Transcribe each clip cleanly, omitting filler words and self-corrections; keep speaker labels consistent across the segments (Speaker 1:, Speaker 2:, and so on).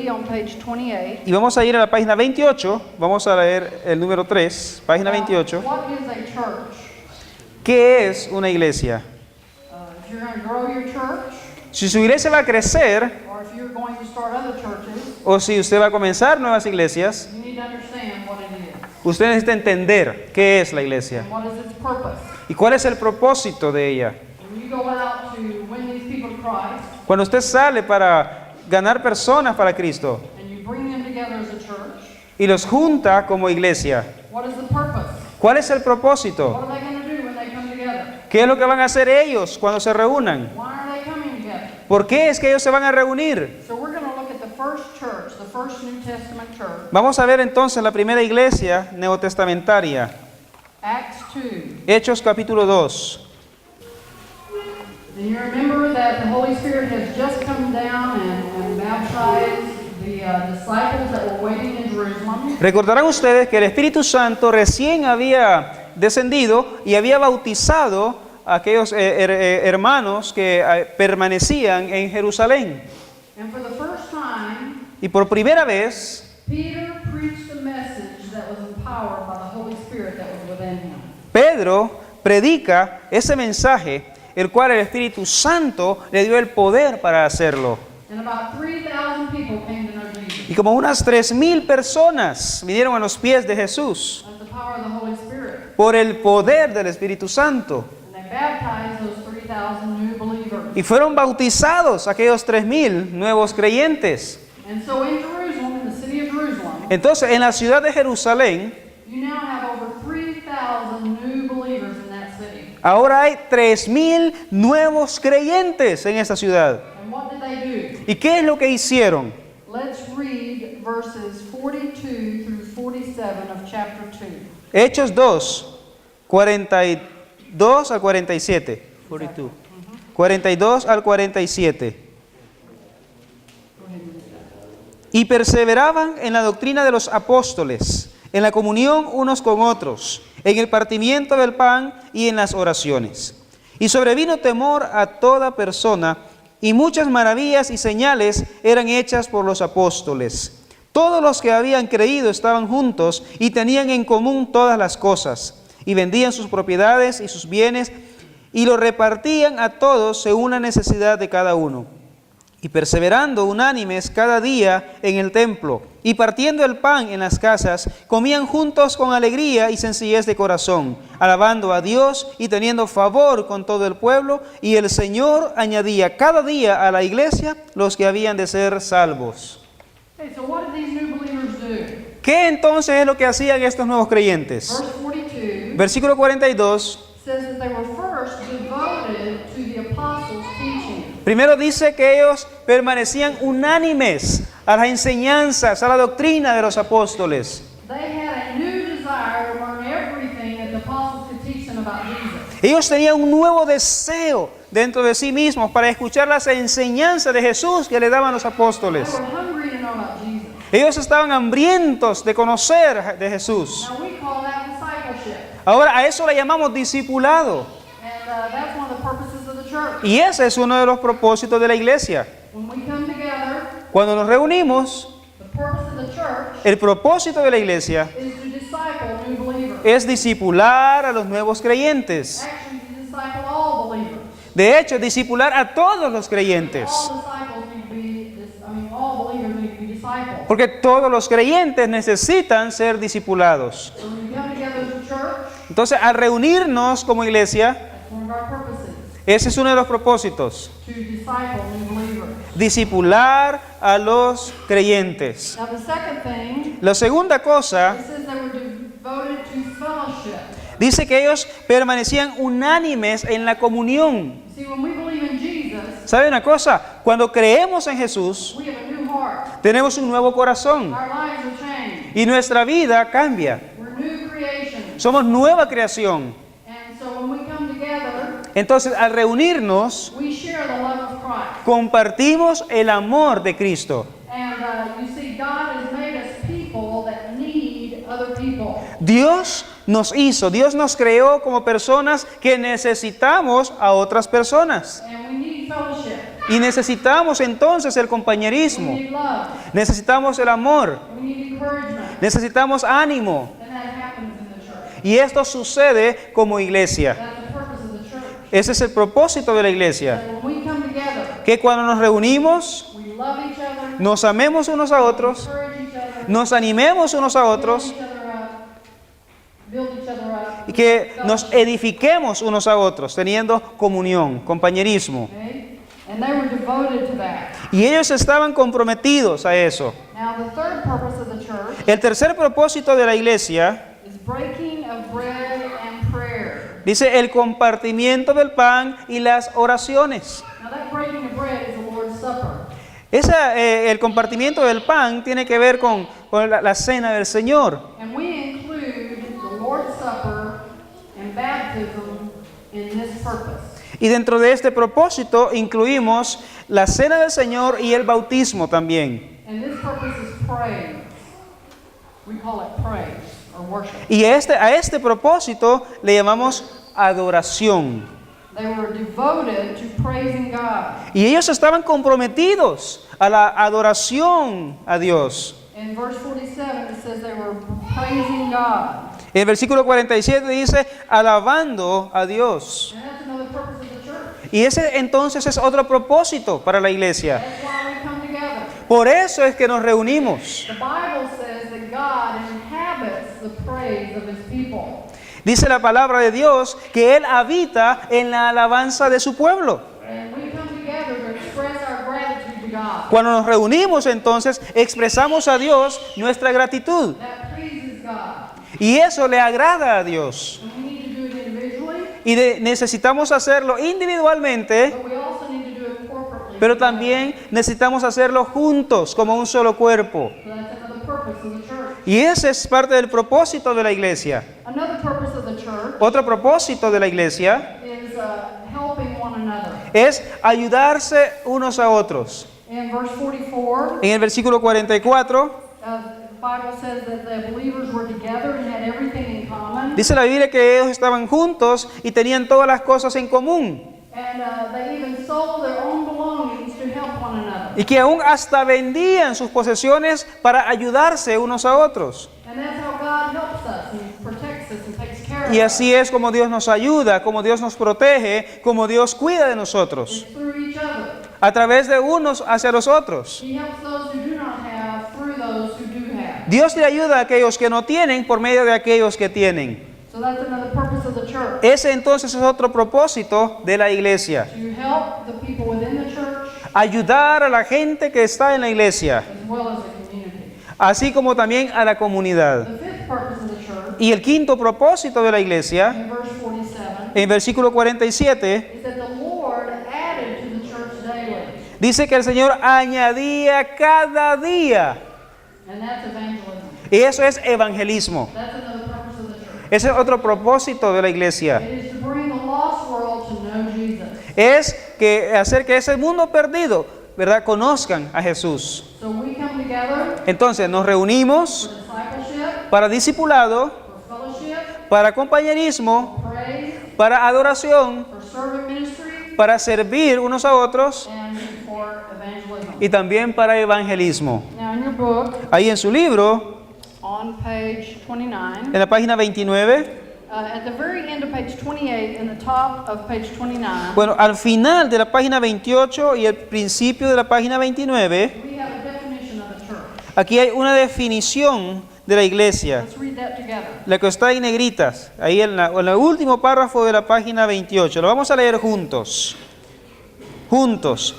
Speaker 1: be on page 28.
Speaker 2: Y vamos a ir a la página 28, vamos a leer el número 3, página 28.
Speaker 1: What is a church?
Speaker 2: ¿Qué es una iglesia?
Speaker 1: If you're going to grow your church,
Speaker 2: Si su iglesia va a crecer,
Speaker 1: or if you're going to start other churches,
Speaker 2: o si usted va a comenzar nuevas iglesias,
Speaker 1: you need to understand what it is
Speaker 2: usted necesita entender qué es la iglesia
Speaker 1: and what is its purpose.
Speaker 2: y cuál es el propósito de ella.
Speaker 1: When you go out to win these people to Christ,
Speaker 2: Cuando usted sale para ganar personas para Cristo
Speaker 1: and you bring them together as a church,
Speaker 2: y los junta como iglesia,
Speaker 1: what is the purpose?
Speaker 2: ¿cuál es el
Speaker 1: What
Speaker 2: propósito?
Speaker 1: are they going to do when they come together?
Speaker 2: ¿Qué es lo que van a hacer ellos cuando se reúnan?
Speaker 1: Why are they coming together?
Speaker 2: ¿Por qué es que ellos se van a reunir?
Speaker 1: So we're going to look at the first church, the first New Testament church,
Speaker 2: Vamos a ver entonces la primera iglesia neotestamentaria,
Speaker 1: Acts 2.
Speaker 2: Hechos capítulo 2.
Speaker 1: And you remember that the Holy Spirit has just come down and baptized the disciples that were waiting in Jerusalem.
Speaker 2: Recordarán ustedes que el Espíritu Santo recién había descendido y había bautizado a aquellos hermanos que permanecían en Jerusalén.
Speaker 1: And for the first time,
Speaker 2: Y por primera vez,
Speaker 1: Peter preached a message that was empowered by the Holy Spirit that was within him.
Speaker 2: Pedro predica ese mensaje, el cual el Espíritu Santo le dio el poder para hacerlo.
Speaker 1: And about 3,000 people came to know Jesus.
Speaker 2: Y como unas 3,000 personas vinieron a los pies de Jesús
Speaker 1: That's the power of the Holy Spirit.
Speaker 2: por el poder del Espíritu Santo.
Speaker 1: And they baptized those 3,000 new believers.
Speaker 2: Y fueron bautizados aquellos 3,000 nuevos creyentes.
Speaker 1: And so in Jerusalem, in the city of Jerusalem,
Speaker 2: Entonces, en la ciudad de Jerusalén,
Speaker 1: you now have over 3,000 new believers in that city.
Speaker 2: ahora hay 3,000 nuevos creyentes en esta ciudad.
Speaker 1: And what did they do?
Speaker 2: ¿Y qué es lo que hicieron?
Speaker 1: Let's read verses 42 through 47 of chapter 2.
Speaker 2: Hechos 2, 42 al 47. 42. 42 al 47. Y perseveraban en la doctrina de los apóstoles, en la comunión unos con otros, en el partimiento del pan y en las oraciones. Y sobrevino temor a toda persona, y muchas maravillas y señales eran hechas por los apóstoles. Todos los que habían creído estaban juntos y tenían en común todas las cosas, y vendían sus propiedades y sus bienes, y lo repartían a todos según la necesidad de cada uno. Y perseverando unánimes cada día en el templo, y partiendo el pan en las casas, comían juntos con alegría y sencillez de corazón, alabando a Dios y teniendo favor con todo el pueblo, y el Señor añadía cada día a la iglesia los que habían de ser salvos.
Speaker 1: Okay, so what did these new believers do?
Speaker 2: ¿Qué entonces es lo que hacían estos nuevos creyentes?
Speaker 1: Verse 42
Speaker 2: Versículo 42.
Speaker 1: says that they were first devoted to the apostles' teaching.
Speaker 2: Primero dice que ellos permanecían unánimes a las enseñanzas, a la doctrina de los apóstoles.
Speaker 1: They had a new desire to learn everything that the apostles could teach them about Jesus.
Speaker 2: Ellos tenían un nuevo deseo dentro de sí mismos para escuchar las enseñanzas de Jesús que le daban los
Speaker 1: They
Speaker 2: apóstoles.
Speaker 1: were hungry to know about Jesus.
Speaker 2: Ellos estaban hambrientos de conocer de Jesús.
Speaker 1: Now we call that discipleship.
Speaker 2: Ahora a eso le llamamos discipulado.
Speaker 1: And that's one of the purposes of the church.
Speaker 2: Y ese es uno de los propósitos de la iglesia.
Speaker 1: When we come together,
Speaker 2: Cuando nos reunimos,
Speaker 1: the purpose of the church
Speaker 2: el propósito de la iglesia
Speaker 1: is to disciple new believers.
Speaker 2: es discipular a los nuevos creyentes.
Speaker 1: Actually, to disciple all believers.
Speaker 2: De hecho, discipular a todos los creyentes.
Speaker 1: All disciples need to be, all believers need to be discipled.
Speaker 2: Porque todos los creyentes necesitan ser discipulados.
Speaker 1: So when we come together as a church,
Speaker 2: Entonces, al reunirnos como iglesia,
Speaker 1: that's one of our purposes,
Speaker 2: ese es uno de los propósitos.
Speaker 1: to disciple new believers.
Speaker 2: Discipular a los creyentes.
Speaker 1: Now the second thing,
Speaker 2: La segunda cosa,
Speaker 1: it says they were devoted to fellowship.
Speaker 2: dice que ellos permanecían unánimes en la comunión.
Speaker 1: See, when we believe in Jesus,
Speaker 2: ¿Sabe una cosa? Cuando creemos en Jesús,
Speaker 1: we have a new heart.
Speaker 2: tenemos un nuevo corazón
Speaker 1: Our lives are changed.
Speaker 2: y nuestra vida cambia.
Speaker 1: We're new creations.
Speaker 2: Somos nueva creación.
Speaker 1: And so when we come together,
Speaker 2: Entonces, al reunirnos,
Speaker 1: we share the love of Christ.
Speaker 2: compartimos el amor de Cristo.
Speaker 1: And you see, God has made us people that need other people.
Speaker 2: Dios nos creó como personas que necesitamos a otras personas.
Speaker 1: And we need fellowship.
Speaker 2: Y necesitamos entonces el
Speaker 1: We
Speaker 2: compañerismo.
Speaker 1: need love.
Speaker 2: Necesitamos el amor.
Speaker 1: We need encouragement.
Speaker 2: Necesitamos ánimo.
Speaker 1: And that happens in the church.
Speaker 2: Y esto sucede como iglesia.
Speaker 1: That's the purpose of the church.
Speaker 2: Ese es el propósito de la iglesia.
Speaker 1: That when we come together,
Speaker 2: Que cuando nos reunimos,
Speaker 1: we love each other,
Speaker 2: nos amemos unos a otros,
Speaker 1: encourage each other,
Speaker 2: nos animemos unos a
Speaker 1: build
Speaker 2: otros
Speaker 1: each other up,
Speaker 2: y que nos edifiquemos unos a otros, teniendo comunión, compañerismo.
Speaker 1: Okay? And they were devoted to that.
Speaker 2: Y ellos estaban comprometidos a eso.
Speaker 1: Now, the third purpose of the church
Speaker 2: El tercer propósito de la iglesia
Speaker 1: is breaking of bread and prayer.
Speaker 2: dice el compartimiento del pan y las oraciones.
Speaker 1: Now, that breaking of bread is the Lord's Supper.
Speaker 2: El compartimiento del pan tiene que ver con la cena del Señor.
Speaker 1: And we include the Lord's Supper and baptism in this purpose.
Speaker 2: Y dentro de este propósito incluimos la cena del Señor y el bautismo también.
Speaker 1: And this purpose is praise. We call it praise or worship.
Speaker 2: Y a este propósito le llamamos adoración.
Speaker 1: They were devoted to praising God.
Speaker 2: Y ellos estaban comprometidos a la adoración a Dios.
Speaker 1: In verse 47, it says they were praising God.
Speaker 2: El versículo 47 dice, alabando a Dios.
Speaker 1: And that's another purpose of the church.
Speaker 2: Y ese entonces es otro propósito para la iglesia.
Speaker 1: That's why we come together.
Speaker 2: Por eso es que nos reunimos.
Speaker 1: The Bible says that God inhabits the praise of His people.
Speaker 2: Dice la palabra de Dios que Él habita en la alabanza de su pueblo.
Speaker 1: And we come together to express our gratitude to God.
Speaker 2: Cuando nos reunimos entonces expresamos a Dios nuestra gratitud.
Speaker 1: That pleases God.
Speaker 2: Y eso le agrada a Dios.
Speaker 1: And we need to do it individually,
Speaker 2: Y necesitamos hacerlo individualmente,
Speaker 1: but we also need to do it corporately.
Speaker 2: pero también necesitamos hacerlo juntos como un solo cuerpo.
Speaker 1: So that's another purpose of the church.
Speaker 2: Y ese es parte del propósito de la iglesia.
Speaker 1: Another purpose of the church
Speaker 2: Otro propósito de la iglesia
Speaker 1: is helping one another.
Speaker 2: es ayudarse unos a otros.
Speaker 1: In verse 44,
Speaker 2: En el versículo 44
Speaker 1: the Bible says that the believers were together and had everything in common.
Speaker 2: dice la Biblia que ellos estaban juntos y tenían todas las cosas en común.
Speaker 1: And they even sold their own belongings to help one another.
Speaker 2: Y que aún hasta vendían sus posesiones para ayudarse unos a otros.
Speaker 1: And that's how God helps us and protects us and takes care of
Speaker 2: Y
Speaker 1: us.
Speaker 2: así es como Dios nos ayuda, como Dios nos protege, como Dios cuida de nosotros.
Speaker 1: It's through each other.
Speaker 2: A través de unos hacia los otros.
Speaker 1: He helps those who do not have through those who do have.
Speaker 2: Dios le ayuda a aquellos que no tienen por medio de aquellos que tienen.
Speaker 1: So that's another purpose of the church.
Speaker 2: Ese entonces es otro propósito de la iglesia.
Speaker 1: To help the people within the church
Speaker 2: Ayudar a la gente que está en la iglesia,
Speaker 1: as well as the community.
Speaker 2: así como también a la comunidad.
Speaker 1: The fifth purpose of the church,
Speaker 2: Y el quinto propósito de la iglesia,
Speaker 1: in verse 47,
Speaker 2: en versículo 47,
Speaker 1: is that the Lord added to the church daily.
Speaker 2: dice que el Señor añadía cada día.
Speaker 1: And that's evangelism.
Speaker 2: Y eso es evangelismo.
Speaker 1: That's another purpose of the church.
Speaker 2: Ese es otro propósito de la iglesia.
Speaker 1: It is to bring the lost world to know Jesus.
Speaker 2: Es que hacer que ese mundo perdido, ¿verdad?, conozcan a Jesús.
Speaker 1: So we come together
Speaker 2: Entonces nos reunimos
Speaker 1: for discipleship,
Speaker 2: para discipulado,
Speaker 1: for fellowship,
Speaker 2: para compañerismo,
Speaker 1: for praise,
Speaker 2: para adoración,
Speaker 1: for servant ministry,
Speaker 2: para servir unos a otros
Speaker 1: and for evangelism.
Speaker 2: y también para evangelismo.
Speaker 1: Now in your book,
Speaker 2: Ahí en su libro,
Speaker 1: on page 29,
Speaker 2: en la página 29,
Speaker 1: at the very end of page 28, in the top of page 29,
Speaker 2: bueno, al final de la página 28 y el principio de la página 29,
Speaker 1: we have a definition of the church.
Speaker 2: aquí hay una definición de la iglesia,
Speaker 1: Let's read that together.
Speaker 2: la que está en negritas, ahí en el último párrafo de la página 28. Lo vamos a leer juntos. Juntos.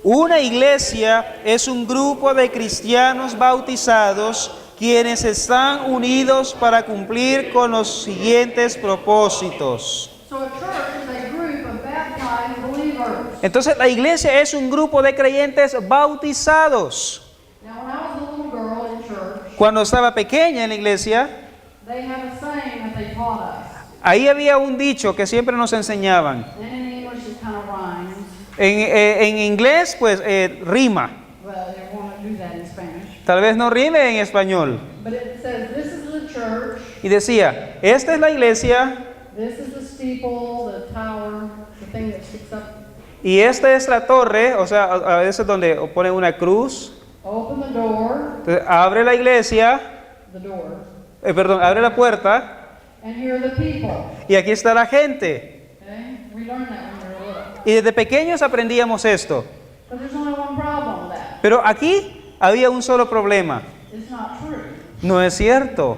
Speaker 2: Una iglesia es un grupo de cristianos bautizados quienes están unidos para cumplir con los siguientes propósitos.
Speaker 1: So a church is a group of baptized believers.
Speaker 2: Entonces la iglesia es un grupo de creyentes bautizados.
Speaker 1: Now when I was a little girl in church,
Speaker 2: Cuando estaba pequeña en la iglesia,
Speaker 1: they have a saying that they taught us.
Speaker 2: ahí había un dicho que siempre nos enseñaban.
Speaker 1: And in English it kind of rhymes,
Speaker 2: En inglés, pues rima.
Speaker 1: but they won't do that in Spanish.
Speaker 2: Tal vez no rime en español.
Speaker 1: But it says, this is the church,
Speaker 2: Y decía, esta es la iglesia,
Speaker 1: this is the steeple, the tower, the thing that sticks up
Speaker 2: Y esta es la torre, o sea, a veces donde ponen una cruz.
Speaker 1: Open the door,
Speaker 2: Entonces, abre la iglesia,
Speaker 1: the door,
Speaker 2: abre la puerta
Speaker 1: and here are the people.
Speaker 2: y aquí está la gente.
Speaker 1: Okay? We learned that when we were little.
Speaker 2: Y desde pequeños aprendíamos esto.
Speaker 1: But there's only one problem with that.
Speaker 2: Pero aquí había un solo problema.
Speaker 1: It's not true.
Speaker 2: No es cierto.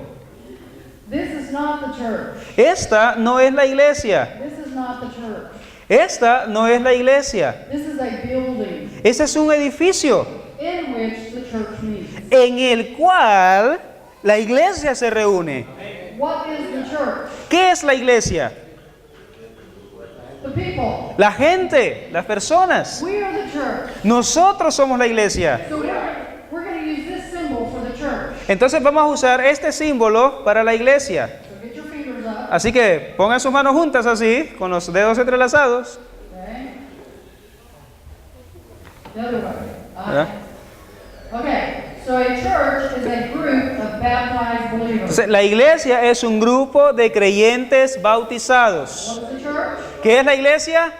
Speaker 1: This is not the church.
Speaker 2: Esta no es la iglesia.
Speaker 1: This is not the church.
Speaker 2: Esta no es la iglesia.
Speaker 1: This is a building
Speaker 2: Este es un edificio
Speaker 1: in which the church meets.
Speaker 2: en el cual la iglesia se reúne.
Speaker 1: What is the church?
Speaker 2: ¿Qué es la iglesia?
Speaker 1: The people.
Speaker 2: La gente, las personas.
Speaker 1: We are the church.
Speaker 2: Nosotros somos la iglesia.
Speaker 1: So we're going to use this symbol for the church.
Speaker 2: Entonces vamos a usar este símbolo para la iglesia.
Speaker 1: So get your fingers up.
Speaker 2: Así que pongan sus manos juntas así, con los dedos entrelazados.
Speaker 1: Okay. The other way.
Speaker 2: ¿Verdad?
Speaker 1: Okay. So a church is a group of baptized believers.
Speaker 2: Entonces, la iglesia es un grupo de creyentes bautizados.
Speaker 1: What is the church?
Speaker 2: ¿Qué es la iglesia?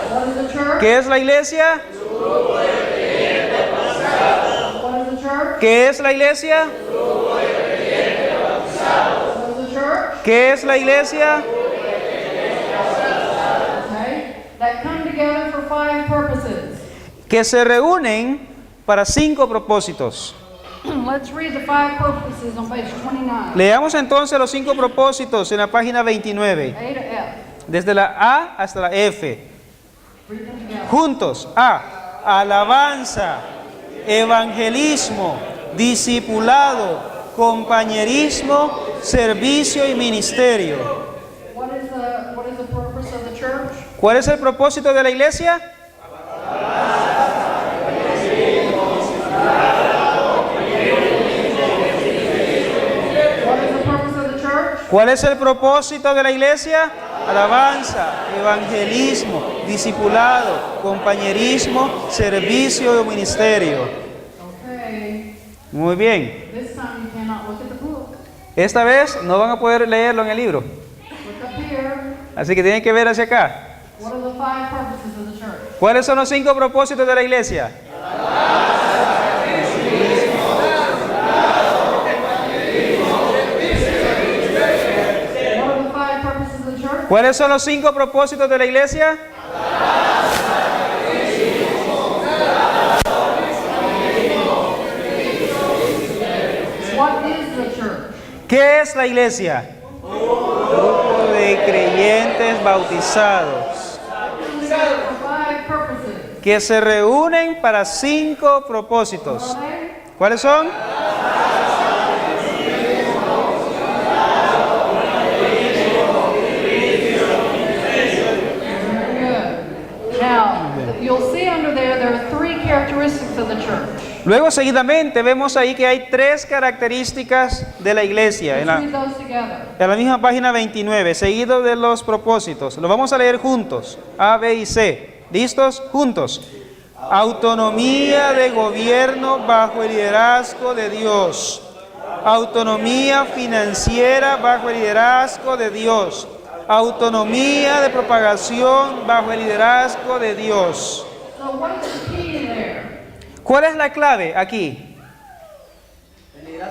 Speaker 1: What is the church?
Speaker 2: ¿Qué es la iglesia?
Speaker 1: What is the church?
Speaker 2: ¿Qué es la iglesia?
Speaker 1: What is the church?
Speaker 2: ¿Qué es la iglesia?
Speaker 1: Okay. That come together for 5 purposes.
Speaker 2: Que se reúnen para 5 propósitos.
Speaker 1: Let's read the 5 purposes on page 29.
Speaker 2: Leamos entonces los 5 propósitos en la página 29,
Speaker 1: A to F.
Speaker 2: desde la A hasta la F.
Speaker 1: Read them together.
Speaker 2: Juntos. A. Alabanza, evangelismo, discipulado, compañerismo, servicio y ministerio.
Speaker 1: What is the purpose of the church?
Speaker 2: ¿Cuál es el propósito de la iglesia?
Speaker 1: What is the purpose of the church?
Speaker 2: ¿Cuál es el propósito de la iglesia? Alabanza, evangelismo, discipulado, compañerismo, servicio y ministerio.
Speaker 1: Okay.
Speaker 2: Muy bien.
Speaker 1: This time you cannot look at the book.
Speaker 2: Esta vez no van a poder leerlo en el libro.
Speaker 1: Look up here.
Speaker 2: Así que tienen que ver hacia acá.
Speaker 1: What are the 5 purposes of the church?
Speaker 2: ¿Cuáles son los 5 propósitos de la iglesia?
Speaker 1: What are the 5 purposes of the church?
Speaker 2: ¿Cuáles son los 5 propósitos de la iglesia?
Speaker 1: What is the church?
Speaker 2: ¿Qué es la iglesia? Grupo de creyentes bautizados
Speaker 1: Together for 5 purposes.
Speaker 2: que se reúnen para 5 propósitos.
Speaker 1: Are they?
Speaker 2: ¿Cuáles son?
Speaker 1: Very good. Now, you'll see under there are 3 characteristics of the church.
Speaker 2: Luego seguidamente vemos ahí que hay 3 características de la iglesia
Speaker 1: Let's read those together.
Speaker 2: en la misma página 29, seguido de los propósitos. Lo vamos a leer juntos, A, B y C. ¿Listos? Juntos. Autonomía de gobierno bajo el liderazgo de Dios. Autonomía financiera bajo el liderazgo de Dios. Autonomía de propagación bajo el liderazgo de Dios.
Speaker 1: So what is the key there?
Speaker 2: ¿Cuál es la clave aquí?
Speaker 1: Yes,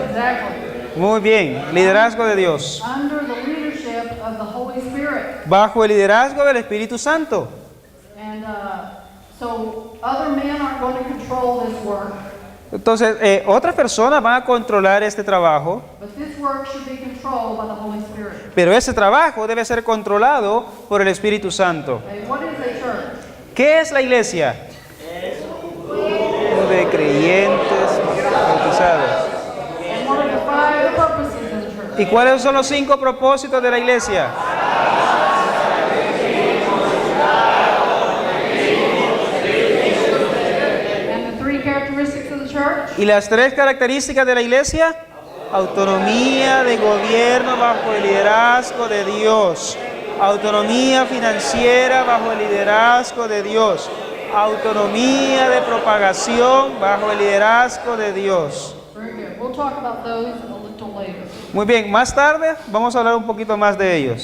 Speaker 1: exactly.
Speaker 2: Muy bien, liderazgo de Dios.
Speaker 1: Under the leadership of the Holy Spirit.
Speaker 2: Bajo el liderazgo del Espíritu Santo.
Speaker 1: And so other men aren't going to control this work,
Speaker 2: Entonces, otras personas van a controlar este trabajo,
Speaker 1: but this work should be controlled by the Holy Spirit.
Speaker 2: pero ese trabajo debe ser controlado por el Espíritu Santo.
Speaker 1: Okay, what is a church?
Speaker 2: ¿Qué es la iglesia? De creyentes bautizados.
Speaker 1: And what are the 5 purposes of the church?
Speaker 2: ¿Y cuáles son los 5 propósitos de la iglesia?
Speaker 1: And the 3 characteristics of the church?
Speaker 2: ¿Y las 3 características de la iglesia? Autonomía de gobierno bajo el liderazgo de Dios. Autonomía financiera bajo el liderazgo de Dios. Autonomía de propagación bajo el liderazgo de Dios.
Speaker 1: Very good. We'll talk about those a little later.
Speaker 2: Muy bien, más tarde vamos a hablar un poquito más de ellos.